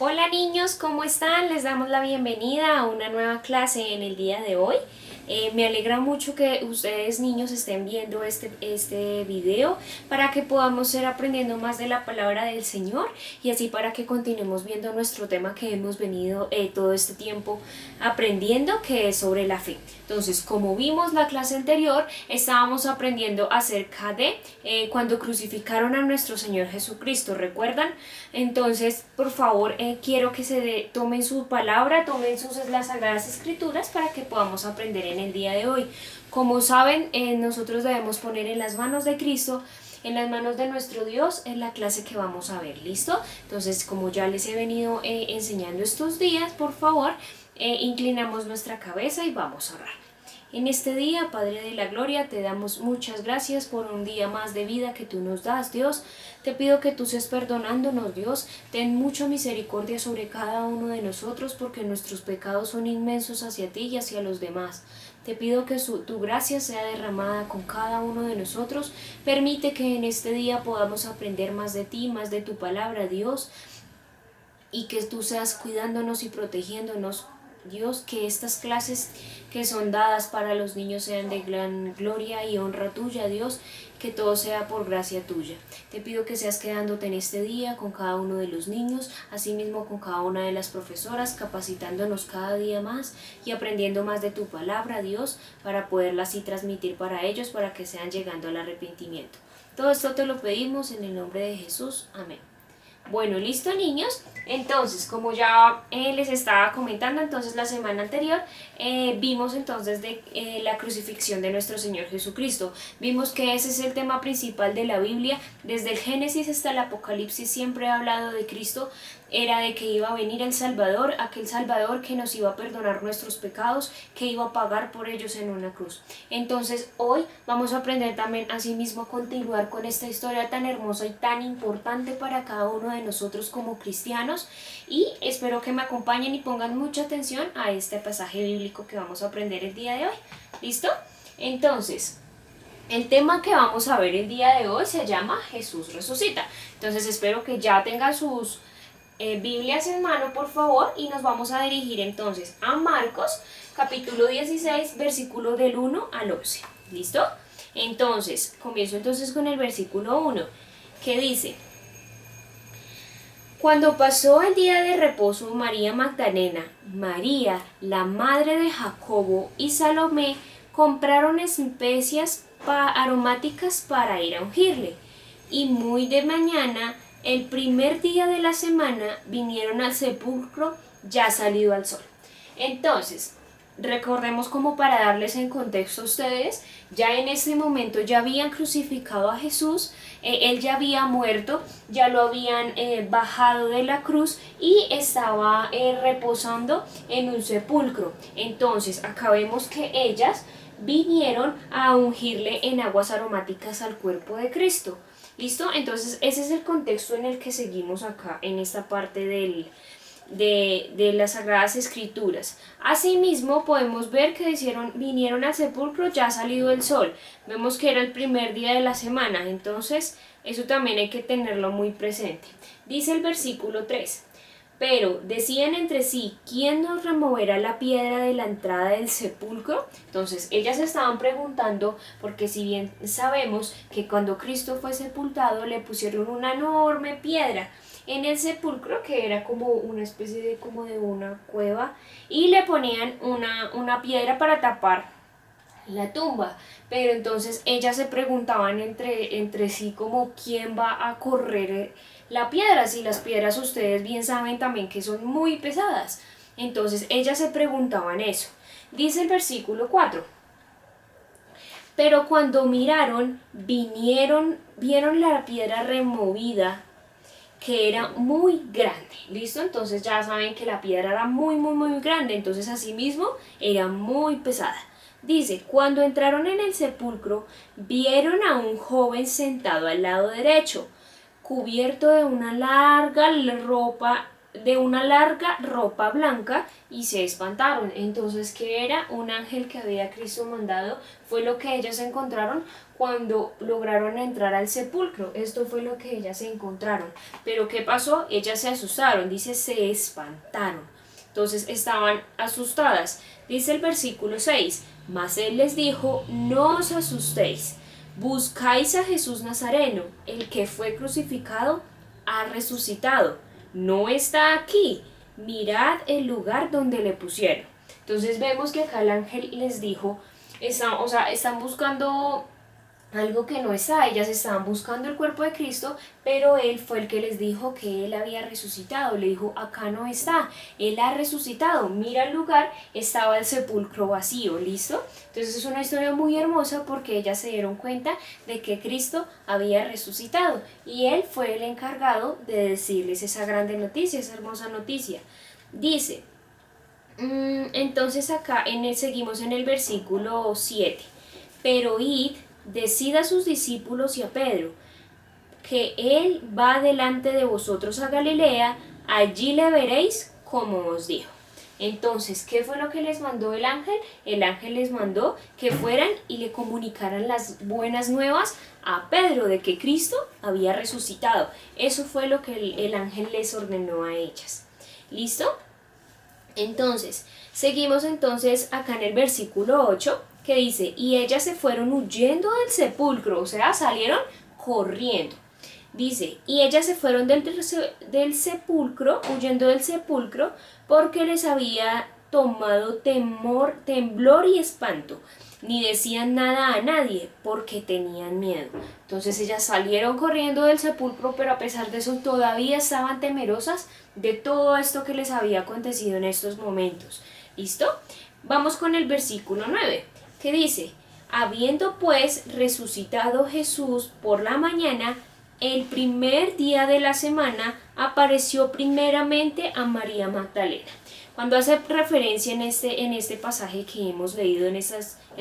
Hola niños, ¿cómo están? Les damos la bienvenida a una nueva clase en el día de hoy. Me alegra mucho que ustedes niños estén viendo este video para que podamos ir aprendiendo más de la palabra del Señor y así para que continuemos viendo nuestro tema que hemos venido todo este tiempo aprendiendo, que es sobre la fe. Entonces, como vimos la clase anterior, estábamos aprendiendo acerca de cuando crucificaron a nuestro Señor Jesucristo, ¿recuerdan? Entonces, por favor, quiero que tomen su palabra, tomen las Sagradas Escrituras para que podamos aprender en el día de hoy. Como saben, nosotros debemos poner en las manos de Cristo, en las manos de nuestro Dios, en la clase que vamos a ver, ¿listo? Entonces, como ya les he venido enseñando estos días, por favor, inclinamos nuestra cabeza y vamos a orar. En este día, Padre de la Gloria, te damos muchas gracias por un día más de vida que tú nos das, Dios. Te pido que tú seas perdonándonos, Dios. Ten mucha misericordia sobre cada uno de nosotros porque nuestros pecados son inmensos hacia ti y hacia los demás. Te pido que tu gracia sea derramada con cada uno de nosotros. Permite que en este día podamos aprender más de ti, más de tu palabra, Dios, y que tú seas cuidándonos y protegiéndonos, Dios, que estas clases que son dadas para los niños sean de gran gloria y honra tuya, Dios, que todo sea por gracia tuya. Te pido que seas quedándote en este día con cada uno de los niños, asimismo con cada una de las profesoras, capacitándonos cada día más y aprendiendo más de tu palabra, Dios, para poderla así transmitir para ellos, para que sean llegando al arrepentimiento. Todo esto te lo pedimos en el nombre de Jesús. Amén. Bueno, listo niños, entonces como ya les estaba comentando, entonces la semana anterior vimos entonces de la crucifixión de nuestro Señor Jesucristo. Vimos que ese es el tema principal de la Biblia, desde el Génesis hasta el Apocalipsis siempre ha hablado de Cristo, era de que iba a venir el Salvador, aquel Salvador que nos iba a perdonar nuestros pecados, que iba a pagar por ellos en una cruz. Entonces hoy vamos a aprender también asimismo a continuar con esta historia tan hermosa y tan importante para cada uno de nosotros como cristianos, y espero que me acompañen y pongan mucha atención a este pasaje bíblico que vamos a aprender el día de hoy. ¿Listo? Entonces, el tema que vamos a ver el día de hoy se llama Jesús resucita. Entonces espero que ya tengan sus Biblias en mano, por favor, y nos vamos a dirigir entonces a Marcos, capítulo 16, versículo del 1 al 11. ¿Listo? Entonces, comienzo entonces con el versículo 1, que dice: Cuando pasó el día de reposo, María Magdalena, María, la madre de Jacobo y Salomé compraron especias aromáticas para ir a ungirle. Y muy de mañana, el primer día de la semana, vinieron al sepulcro ya salido al sol. Entonces, recordemos, como para darles en contexto a ustedes, ya en ese momento ya habían crucificado a Jesús, él ya había muerto, ya lo habían bajado de la cruz y estaba reposando en un sepulcro. Entonces acá vemos que ellas vinieron a ungirle en aguas aromáticas al cuerpo de Cristo. ¿Listo? Entonces ese es el contexto en el que seguimos acá en esta parte de las Sagradas Escrituras. Asimismo podemos ver que vinieron al sepulcro ya salido el sol. Vemos que era el primer día de la semana, entonces eso también hay que tenerlo muy presente. Dice el versículo 3: Pero decían entre sí, ¿quién nos removerá la piedra de la entrada del sepulcro? Entonces ellas estaban preguntando, porque si bien sabemos que cuando Cristo fue sepultado le pusieron una enorme piedra en el sepulcro, que era como una especie de una cueva, y le ponían una piedra para tapar la tumba. Pero entonces ellas se preguntaban entre sí como quién va a correr la piedra, si las piedras ustedes bien saben también que son muy pesadas. Entonces ellas se preguntaban eso. Dice el versículo 4: Pero cuando vieron la piedra removida, que era muy grande. ¿Listo? Entonces ya saben que la piedra era muy, muy, muy grande. Entonces asimismo era muy pesada. Dice: cuando entraron en el sepulcro, vieron a un joven sentado al lado derecho, cubierto de una larga ropa blanca, y se espantaron. Entonces, ¿qué era? Un ángel que había Cristo mandado, fue lo que ellos encontraron cuando lograron entrar al sepulcro. Esto fue lo que ellas encontraron. Pero ¿qué pasó? Ellas se asustaron, dice, se espantaron. Entonces estaban asustadas. Dice el versículo 6, mas él les dijo, no os asustéis, buscáis a Jesús Nazareno, el que fue crucificado, ha resucitado, no está aquí, mirad el lugar donde le pusieron. Entonces vemos que acá el ángel les dijo, están buscando algo que no está, ellas estaban buscando el cuerpo de Cristo, pero él fue el que les dijo que él había resucitado. Le dijo, acá no está, él ha resucitado, mira el lugar, estaba el sepulcro vacío, ¿listo? Entonces es una historia muy hermosa porque ellas se dieron cuenta de que Cristo había resucitado y él fue el encargado de decirles esa grande noticia, esa hermosa noticia. Dice, entonces acá seguimos en el versículo 7, pero id, decid a sus discípulos y a Pedro, que él va delante de vosotros a Galilea, allí le veréis como os dijo. Entonces, ¿qué fue lo que les mandó el ángel? El ángel les mandó que fueran y le comunicaran las buenas nuevas a Pedro de que Cristo había resucitado. Eso fue lo que el ángel les ordenó a ellas. ¿Listo? Entonces, seguimos entonces acá en el versículo 8, que dice, y ellas se fueron huyendo del sepulcro, o sea, salieron corriendo. Dice, y ellas se fueron del sepulcro, huyendo del sepulcro, porque les había tomado temblor y espanto. Ni decían nada a nadie, porque tenían miedo. Entonces ellas salieron corriendo del sepulcro, pero a pesar de eso todavía estaban temerosas de todo esto que les había acontecido en estos momentos. ¿Listo? Vamos con el versículo 9, que dice, habiendo pues resucitado Jesús por la mañana, el primer día de la semana, apareció primeramente a María Magdalena. Cuando hace referencia en este pasaje que hemos leído en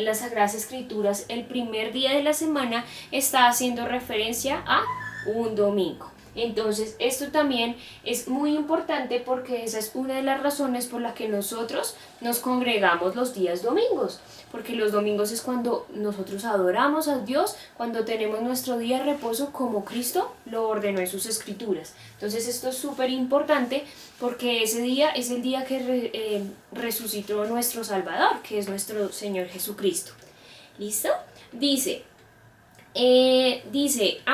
las Sagradas Escrituras, el primer día de la semana está haciendo referencia a un domingo. Entonces, esto también es muy importante porque esa es una de las razones por la que nosotros nos congregamos los días domingos, porque los domingos es cuando nosotros adoramos a Dios, cuando tenemos nuestro día de reposo como Cristo lo ordenó en sus escrituras. Entonces, esto es súper importante porque ese día es el día que resucitó nuestro Salvador, que es nuestro Señor Jesucristo. ¿Listo? Dice,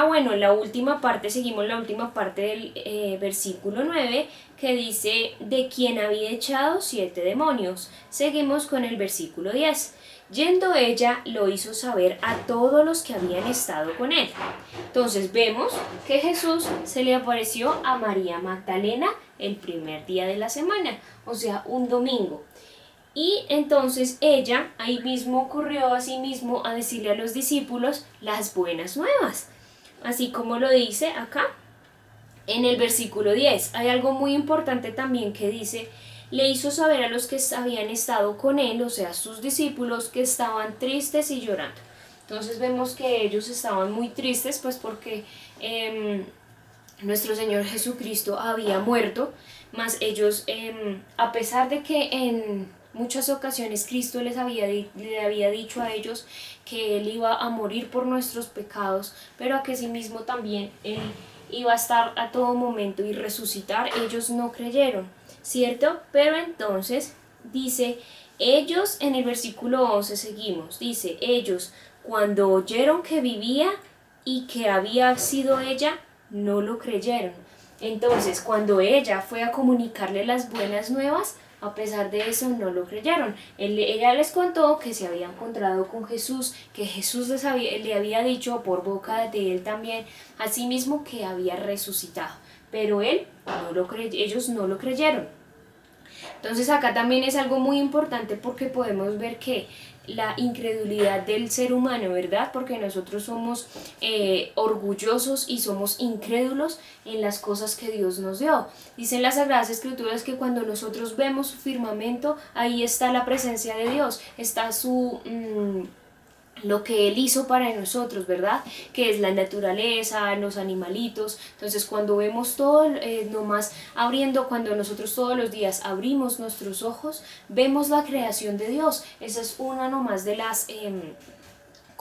bueno, la última parte, seguimos la última parte del versículo 9, que dice, de quien había echado 7 demonios. Seguimos con el versículo 10. Yendo ella, lo hizo saber a todos los que habían estado con él. Entonces vemos que Jesús se le apareció a María Magdalena el primer día de la semana, o sea, un domingo. Y entonces ella ahí mismo corrió a sí mismo a decirle a los discípulos las buenas nuevas. Así como lo dice acá en el versículo 10. Hay algo muy importante también que dice, le hizo saber a los que habían estado con él, o sea, sus discípulos, que estaban tristes y llorando. Entonces vemos que ellos estaban muy tristes, pues porque nuestro Señor Jesucristo había muerto, mas ellos, a pesar de que en muchas ocasiones Cristo le había dicho a ellos que Él iba a morir por nuestros pecados, pero que sí mismo también Él iba a estar a todo momento y resucitar, ellos no creyeron, ¿cierto? Pero entonces dice, ellos, en el versículo 11 seguimos, dice, ellos cuando oyeron que vivía y que había sido ella, no lo creyeron. Entonces, cuando ella fue a comunicarle las buenas nuevas, a pesar de eso no lo creyeron. Ella les contó que se había encontrado con Jesús, que Jesús le había dicho por boca de él también, asimismo que había resucitado. Pero ellos no lo creyeron. Entonces acá también es algo muy importante porque podemos ver que la incredulidad del ser humano, ¿verdad? Porque nosotros somos orgullosos y somos incrédulos en las cosas que Dios nos dio. Dicen las Sagradas Escrituras que cuando nosotros vemos su firmamento, ahí está la presencia de Dios, está lo que Él hizo para nosotros, ¿verdad? Que es la naturaleza, los animalitos. Entonces cuando vemos todo, cuando nosotros todos los días abrimos nuestros ojos, vemos la creación de Dios. Esa es una nomás de las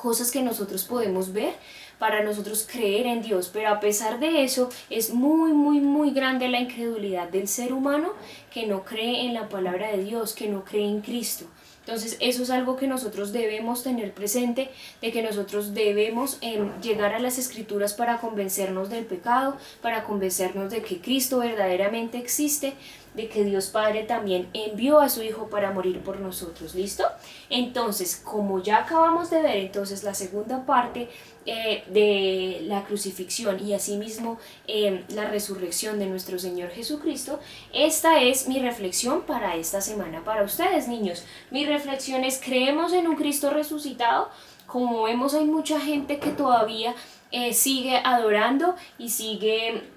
cosas que nosotros podemos ver para nosotros creer en Dios, pero a pesar de eso es muy grande la incredulidad del ser humano que no cree en la palabra de Dios, que no cree en Cristo. Entonces eso es algo que nosotros debemos tener presente, de que nosotros debemos llegar a las Escrituras para convencernos del pecado, para convencernos de que Cristo verdaderamente existe, de que Dios Padre también envió a su Hijo para morir por nosotros. ¿Listo? Entonces, como ya acabamos de ver entonces la segunda parte de la crucifixión y asimismo la resurrección de nuestro Señor Jesucristo, esta es mi reflexión para esta semana para ustedes, niños. Mi reflexión es: ¿creemos en un Cristo resucitado? Como vemos, hay mucha gente que todavía sigue adorando y sigue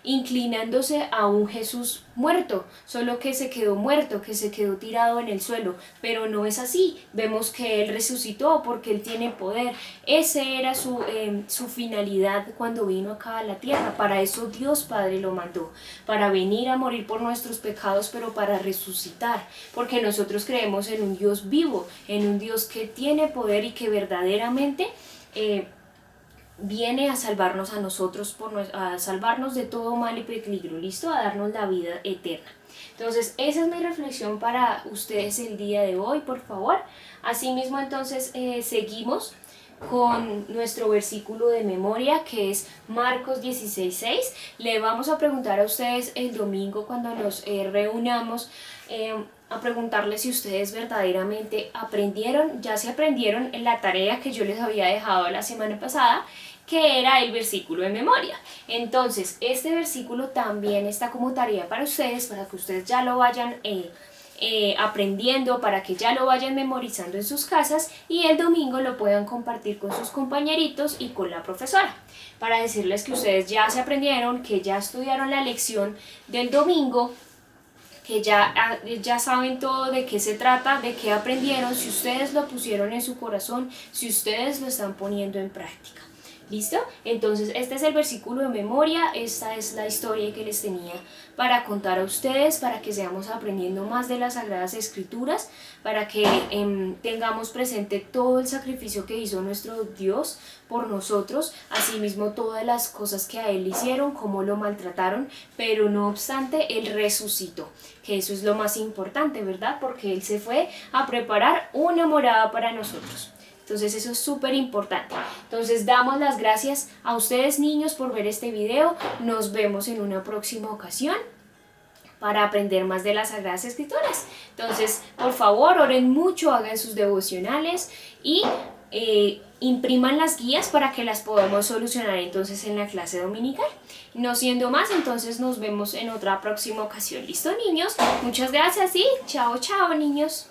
inclinándose a un Jesús muerto, solo que se quedó muerto, que se quedó tirado en el suelo, pero no es así. Vemos que Él resucitó porque Él tiene poder. Ese era su finalidad cuando vino acá a la tierra. Para eso Dios Padre lo mandó, para venir a morir por nuestros pecados, pero para resucitar, porque nosotros creemos en un Dios vivo, en un Dios que tiene poder y que verdaderamente viene a salvarnos a nosotros, a salvarnos de todo mal y peligro, ¿listo? A darnos la vida eterna. Entonces, esa es mi reflexión para ustedes el día de hoy, por favor. Asimismo, entonces, seguimos con nuestro versículo de memoria, que es Marcos 16:6. Le vamos a preguntar a ustedes el domingo cuando nos reunamos, a preguntarles si ustedes verdaderamente aprendieron, ya se aprendieron en la tarea que yo les había dejado la semana pasada, que era el versículo de memoria. Entonces, este versículo también está como tarea para ustedes, para que ustedes ya lo vayan aprendiendo, para que ya lo vayan memorizando en sus casas y el domingo lo puedan compartir con sus compañeritos y con la profesora, para decirles que ustedes ya se aprendieron, que ya estudiaron la lección del domingo, que ya saben todo de qué se trata, de qué aprendieron, si ustedes lo pusieron en su corazón, si ustedes lo están poniendo en práctica. ¿Listo? Entonces este es el versículo de memoria, esta es la historia que les tenía para contar a ustedes, para que sigamos aprendiendo más de las Sagradas Escrituras, para que tengamos presente todo el sacrificio que hizo nuestro Dios por nosotros, asimismo todas las cosas que a Él hicieron, cómo lo maltrataron, pero no obstante Él resucitó, que eso es lo más importante, ¿verdad? Porque Él se fue a preparar una morada para nosotros. Entonces eso es súper importante. Entonces damos las gracias a ustedes, niños, por ver este video. Nos vemos en una próxima ocasión para aprender más de las Sagradas Escrituras. Entonces, por favor, oren mucho, hagan sus devocionales y impriman las guías para que las podamos solucionar entonces en la clase dominical. No siendo más, entonces nos vemos en otra próxima ocasión. ¿Listo, niños? Muchas gracias y chao, chao, niños.